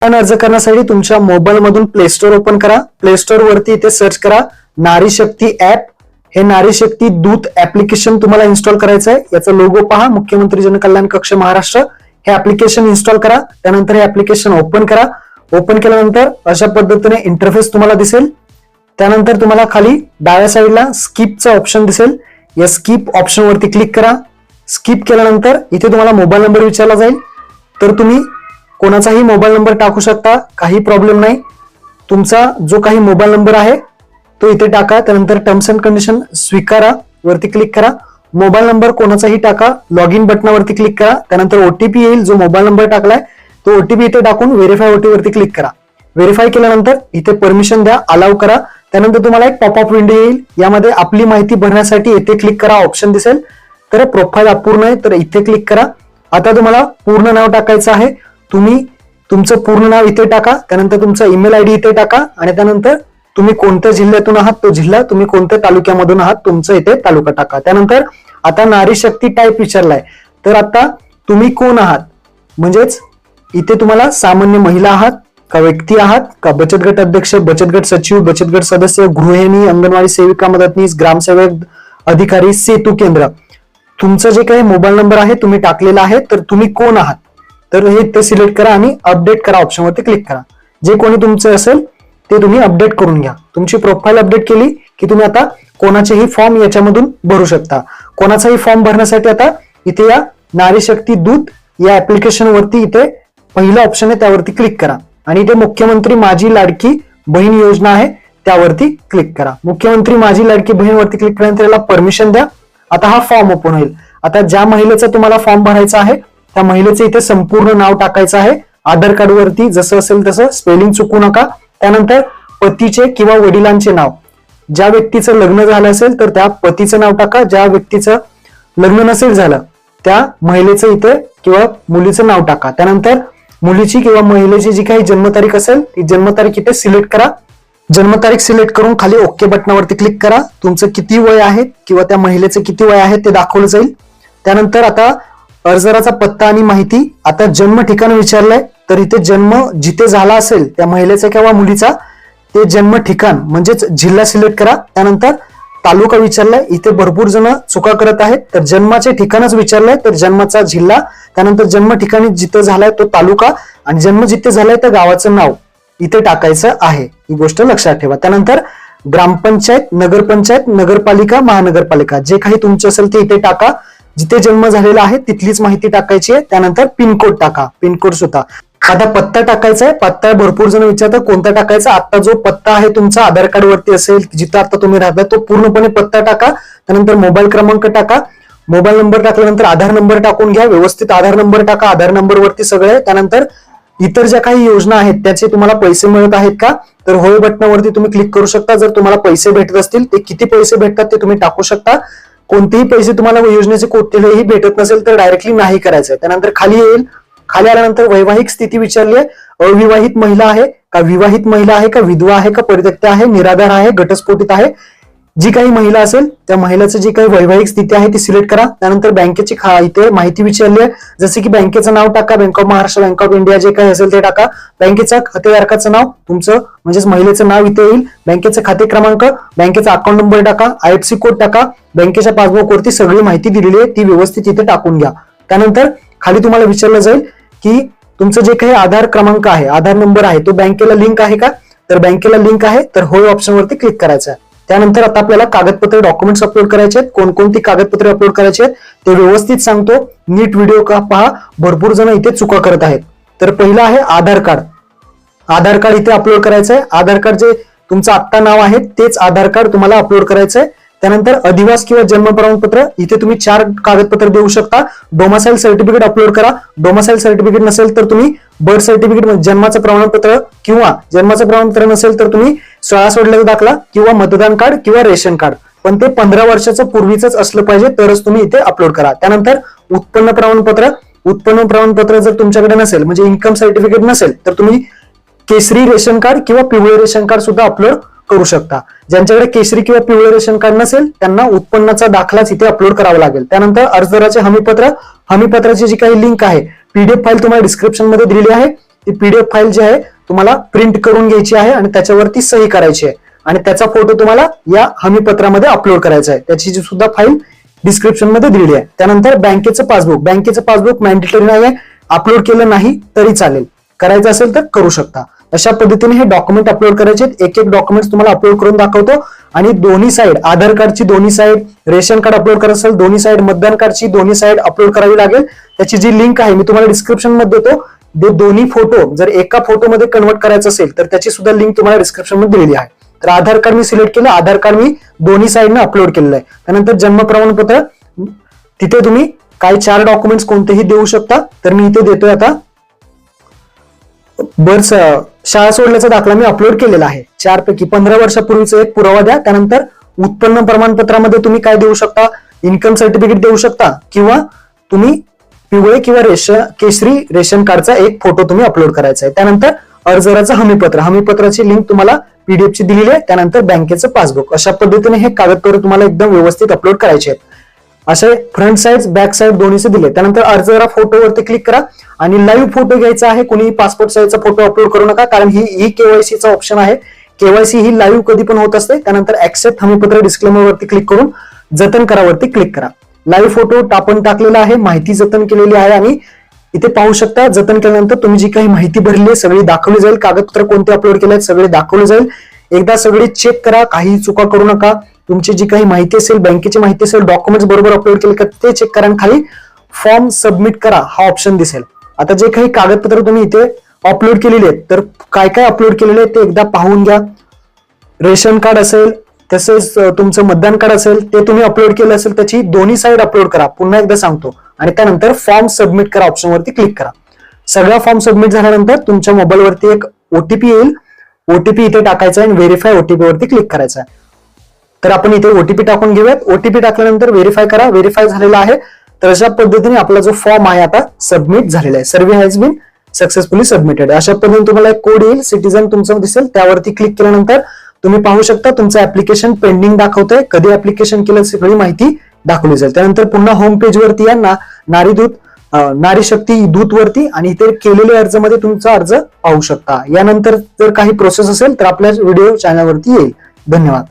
अर्ज करण्यासाठी तुमच्या मोबाईल मधून प्ले स्टोर ओपन करा. प्ले स्टोर वरती इथे सर्च करा नारी शक्ती ऍप. हे नारी शक्ती दूत ऍप्लिकेशन तुम्हाला इन्स्टॉल करायचं आहे. याचा लोगो पहा, मुख्यमंत्री जनकल्याण कक्ष महाराष्ट्र. हे ऍप्लिकेशन इन्स्टॉल करा. त्यानंतर हे ऍप्लिकेशन ओपन करा. ओपन केल्यानंतर अशा पद्धतीने इंटरफेस तुम्हाला दिसेल. त्यानंतर तुम्हाला खाली डाव्या साईडला स्किपचा ऑप्शन दिसेल. या स्किप ऑप्शन वरती क्लिक करा. स्किप केल्यानंतर इथे तुम्हाला मोबाईल नंबर विचारला जाईल, तर तुम्ही कोणाचाही मोबाईल नंबर टाकू शकता, काही प्रॉब्लेम नाही. तुमचा जो काही मोबाईल नंबर आहे तो इथे टाका. त्यानंतर टर्म्स अँड कंडिशन स्वीकारा वरती क्लिक करा. मोबाईल नंबर कोणाचाही टाका. लॉग इन बटनावरती क्लिक करा. त्यानंतर ओटीपी येईल, जो मोबाईल नंबर टाकलाय तो ओटीपी इथे टाकून व्हेरीफाय ओटीपी वरती क्लिक करा. व्हेरीफाय केल्यानंतर इथे परमिशन द्या, अलाउ करा. त्यानंतर तुम्हाला एक पॉपअप विंडो येईल. यामध्ये आपली माहिती भरण्यासाठी इथे क्लिक करा ऑप्शन दिसेल. तर प्रोफाईल अपूर्ण आहे तर इथे क्लिक करा. आता तुम्हाला पूर्ण नाव टाकायचं आहे. तुम्ही तुमचं पूर्ण नाव इथे टाका. त्यानंतर तुमचा ईमेल आयडी इथे टाका आणि त्यानंतर तुम्ही कोणत्या जिल्ह्यातून आहात तो जिल्हा, तुम्ही कोणत्या तालुक्यामधून आहात तुमचं इथे तालुका टाका. त्यानंतर आता नारी शक्ती टाईप विचारलाय, तर आता तुम्ही कोण आहात, म्हणजेच इथे तुम्हाला सामान्य महिला आहात का व्यक्ती आहात का बचत गट अध्यक्ष, बचत गट सचिव, बचत गट सदस्य, गृहिणी, अंगणवाडी सेविका, मदतनीस, ग्रामसेवक, अधिकारी, सेतू केंद्र. तुमचं जे काही मोबाईल नंबर आहे तुम्ही टाकलेला आहे, तर तुम्ही कोण आहात तर हे इथे सिलेक्ट करा आणि अपडेट करा ऑप्शनवरती क्लिक करा. जे कोणी तुमचं असेल ते तुम्ही अपडेट करून घ्या. तुमची प्रोफाईल अपडेट केली की तुम्ही आता कोणाचेही फॉर्म याच्यामधून भरू शकता. कोणाचाही फॉर्म भरण्यासाठी आता इथे या नारी शक्ती दूत या ऍप्लिकेशन वरती इथे पहिलं ऑप्शन आहे त्यावरती क्लिक करा आणि इथे मुख्यमंत्री माझी लाडकी बहीण योजना आहे त्यावरती क्लिक करा. मुख्यमंत्री माझी लाडकी बहीण वरती क्लिक केल्यानंतर याला परमिशन द्या. आता हा फॉर्म ओपन होईल. आता ज्या महिलेचा तुम्हाला फॉर्म भरायचा आहे त्या महिलेचं इथे संपूर्ण नाव टाकायचं आहे. आधार कार्ड वरती जसं असेल तसं स्पेलिंग चुकू नका. त्यानंतर पतीचे किंवा वडिलांचे नाव, ज्या व्यक्तीचं लग्न झालं असेल तर त्या पतीचं नाव टाका. ज्या व्यक्तीचं लग्न नसेल झालं त्या महिलेचं इथे किंवा मुलीचं नाव टाका. त्यानंतर मुलीची किंवा महिलेची जी काही जन्मतारीख असेल ती जन्मतारीख इथे सिलेक्ट करा. जन्मतारीख सिलेक्ट करून खाली ओके बटनावरती क्लिक करा. तुमचं किती वय आहे किंवा त्या महिलेचं किती वय आहे ते दाखवलं जाईल. त्यानंतर आता अर्जदाराचा पत्ता आणि माहिती. आता जन्म ठिकाण विचारलंय तर इथे जन्म जिथे झाला असेल त्या महिलेचा किंवा मुलीचा ते जन्म ठिकाण म्हणजेच जिल्हा सिलेक्ट करा. त्यानंतर तालुका विचारलाय, इथे भरपूर जण चुका करत आहेत, तर जन्माचे ठिकाणच विचारलंय तर जन्माचा जिल्हा, त्यानंतर जन्म ठिकाणी जिथे झालाय तो तालुका आणि जन्म जिथे झालाय त्या गावाचं नाव इथे टाकायचं आहे. ही गोष्ट लक्षात ठेवा. त्यानंतर ग्रामपंचायत, नगरपंचायत, नगरपालिका, महानगरपालिका जे काही तुमचे असेल ते इथे टाका. जिथे जन्म झालेला आहे तिथलीच माहिती टाकायची आहे. त्यानंतर पिनकोड टाका, पिनकोड सुद्धा. आता पत्ता टाकायचा आहे. पत्ता भरपूर जण विचारतात कोणता टाकायचा. आता जो पत्ता आहे तुमचा आधार कार्ड वरती असेल जिथं आता तुम्ही राहता तो पूर्णपणे पत्ता टाका. त्यानंतर मोबाईल क्रमांक टाका. मोबाईल नंबर टाकल्यानंतर आधार नंबर टाकून घ्या. व्यवस्थित आधार नंबर टाका. आधार नंबर वरती सगळे. त्यानंतर इतर ज्या काही योजना आहेत त्याचे तुम्हाला पैसे मिळत आहेत का तर होय बटनावरती तुम्ही क्लिक करू शकता. जर तुम्हाला पैसे भेटत असतील ते किती पैसे भेटतात ते तुम्ही टाकू शकता. कोणतेही पैसे तुम्हाला योजनेचे कोणतेही भेटत नसेल तर डायरेक्टली नाही करायचं. त्यानंतर खाली येईल. खाली आल्यानंतर वैवाहिक स्थिती विचारली आहे. अविवाहित महिला आहे का विवाहित महिला आहे का विधवा आहे का परित्यक्त आहे, निराधार आहे, घटस्फोटित आहे. जी काही महिला असेल त्या महिलाचं जी काही वैवाहिक स्थिती आहे ती सिलेक्ट करा. त्यानंतर बँकेची इथे माहिती विचारली आहे. जसे की बँकेचं नाव टाका. Bank of Maharashtra, bank of India जे काही असेल ते टाका. बँकेचं खातेधारकाचं नाव तुमचं म्हणजेच महिलेचं नाव इथे येईल. बँकेचं खाते क्रमांक, बँकेचा अकाउंट नंबर टाका. आयएफसी कोड टाका. बँकेच्या पासबुक वरती सगळी माहिती दिलेली आहे ती व्यवस्थित इथे टाकून घ्या. त्यानंतर खाली तुम्हाला विचारलं जाईल की तुमचं जे काही आधार क्रमांक आहे, आधार नंबर आहे तो बँकेला लिंक आहे का तर बँकेला लिंक आहे तर होय ऑप्शन वरती क्लिक करायचं आहे. त्यानंतर आता आपल्याला कागदपत्र डॉक्युमेंट्स अपलोड करायचे आहेत. कोणकोणती कागदपत्रे अपलोड करायची आहेत ते व्यवस्थित सांगतो. नीट व्हिडिओ का पहा. भरपूर जण इथे चुका करत आहेत. तर पहिलं आहे आधार कार्ड. आधार कार्ड इथे अपलोड करायचं आहे. आधार कार्ड जे तुमचं आत्ता नाव आहे तेच आधार कार्ड तुम्हाला अपलोड करायचं आहे. त्यानंतर अधिवास किंवा जन्म प्रमाणपत्र इथे तुम्ही 4 कागदपत्र देऊ शकता. डोमासाईल सर्टिफिकेट अपलोड करा. डोमासाईल सर्टिफिकेट नसेल तर तुम्ही बर्थ सर्टिफिकेट जन्माचं प्रमाणपत्र किंवा जन्माचं प्रमाणपत्र नसेल तर तुम्ही शाळा सोडल्याचा दाखला किंवा मतदान कार्ड किंवा रेशन कार्ड, पण ते 15 वर्षाचं पूर्वीच असलं पाहिजे तरच तुम्ही इथे अपलोड करा. त्यानंतर उत्पन्न प्रमाणपत्र. उत्पन्न प्रमाणपत्र जर तुमच्याकडे नसेल म्हणजे इन्कम सर्टिफिकेट नसेल तर तुम्ही केसरी रेशन कार्ड किंवा पिवळे रेशन कार्ड सुद्धा अपलोड करू शकता. ज्यांच्याकडे केसरी किंवा पिवळे रेशन कार्ड नसेल त्यांना उत्पन्नाचा दाखलाच इथे अपलोड करावा लागेल. त्यानंतर अर्जदाराचे हमीपत्र. हमीपत्राची जी काही लिंक आहे पीडीएफ फाईल तुम्हाला डिस्क्रिप्शन मध्ये दिलेली आहे. ती PDF फाईल जी आहे तुम्हाला प्रिंट करून घ्यायची आहे आणि त्याच्यावरती सही करायची आहे आणि त्याचा फोटो तुम्हाला या हमीपत्रामध्ये अपलोड करायचा आहे. त्याची जी सुद्धा फाईल डिस्क्रिप्शन मध्ये दिलेली आहे. त्यानंतर बँकेचं पासबुक मॅन्डेटरी नाही आहे, अपलोड केलं नाही तरी चालेल, करायचं असेल तर करू शकता. अशा पद्धतीने हे डॉक्युमेंट अपलोड करायचे. एक एक डॉक्युमेंट तुम्हाला अपलोड करून दाखवतो आणि दोन्ही साईड, आधार कार्डची दोन्ही साईड, रेशन कार्ड अपलोड करायचं असेल दोन्ही साईड, मतदान कार्डची दोन्ही साईड अपलोड करावी लागेल. त्याची जी लिंक आहे मी तुम्हाला डिस्क्रिप्शन मध्ये देतो. ते दोन्ही फोटो जर एका फोटोमध्ये कन्वर्ट करायचं असेल तर त्याची सुद्धा लिंक तुम्हाला डिस्क्रिप्शन मध्ये दिलेली आहे. तर आधार कार्ड मी सिलेक्ट केलं, आधार कार्ड मी दोन्ही साईडनं अपलोड केलेलं आहे. त्यानंतर जन्म प्रमाणपत्र, तिथे तुम्ही काही 4 डॉक्युमेंट्स कोणतेही देऊ शकता. तर मी इथे देतोय आता बर्थ, शाळा सोडल्याचा दाखला मी अपलोड केलेला आहे. 4 पैकी 15 वर्षापूर्वीचा एक पुरावा द्या. त्यानंतर उत्पन्न प्रमाणपत्रामध्ये तुम्ही काय देऊ शकता, इन्कम सर्टिफिकेट देऊ शकता किंवा तुम्ही पिवळे किंवा केशरी रेशन कार्डचा एक फोटो तुम्ही अपलोड करायचा आहे. त्यानंतर अर्जदाराचं हमीपत्राची लिंक तुम्हाला PDF ची दिलेली आहे. त्यानंतर बँकेचं पासबुक. अशा पद्धतीने हे कागदपत्र तुम्हाला एकदम व्यवस्थित अपलोड करायचे आहेत. असे फ्रंट साईड बॅक साईड दोन्हीचे दिले. त्यानंतर अर्जदार फोटोवरती क्लिक करा आणि लाईव्ह फोटो घ्यायचा आहे. कोणीही पासपोर्ट साईजचा फोटो अपलोड करू नका, कारण ही KYC चा ऑप्शन आहे. KYC ही लाईव्ह कधी पण होत असते. त्यानंतर ऍक्सेप्ट हमीपत्र डिस्क्लेमर वरती क्लिक करून जतन करावरती क्लिक करा. लाईव्ह फोटो आपण टाकलेला आहे, माहिती जतन केलेली आहे आणि इथे पाहू शकता जतन केल्यानंतर तुम्ही जी काही माहिती भरली आहे सगळी दाखवली जाईल. कागदपत्र कोणते अपलोड केले आहेत सगळे दाखवले जाईल. एकदा सगळी चेक करा, काही चुका करू नका. तुमची जी काही माहिती असेल, बँकेची माहिती असेल, डॉक्युमेंट्स बरोबर अपलोड केले का ते चेक करा. खाली फॉर्म सबमिट करा हा ऑप्शन दिसेल. आता जे काही कागदपत्र तुम्ही इथे अपलोड केलेले आहेत तर काय काय अपलोड केलेले आहेत ते एकदा पाहून घ्या. रेशन कार्ड असेल, तसेच तुमचं मतदान कार्ड असेल ते तुम्ही अपलोड केलं असेल त्याची दोन्ही साईड अपलोड करा. पुन्हा एकदा सांगतो. आणि त्यानंतर फॉर्म सबमिट करा ऑप्शनवरती क्लिक करा. सगळा फॉर्म सबमिट झाल्यानंतर तुमच्या मोबाईलवरती एक OTP येईल. OTP इथे टाकायचा आहे आणि व्हेरीफाय OTP वरती क्लिक करायचा आहे. तर आपण इथे OTP टाकून घेऊयात. OTP टाकल्यानंतर व्हेरीफाय करा. व्हेरीफाय झालेला आहे. तर अशा पद्धतीने आपला जो फॉर्म आहे आता सबमिट झालेला आहे. Survey has been successfully submitted. अशा पद्धतीने तुम्हाला एक कोड येईल, सिटीजन तुमचं दिसेल, त्यावरती क्लिक केल्यानंतर तुम्ही पाहू शकता तुमचं ऍप्लिकेशन पेंडिंग दाखवतंय. कधी ऍप्लिकेशन केलं सगळी माहिती दाखवली जाईल. त्यानंतर पुन्हा होम पेज वरती या नारी शक्ती दूत वरती आणि इथे केलेल्या अर्जामध्ये तुमचा अर्ज पाहू शकता. यानंतर जर काही प्रोसेस असेल तर आपल्या व्हिडिओ चॅनलवरती येईल. धन्यवाद.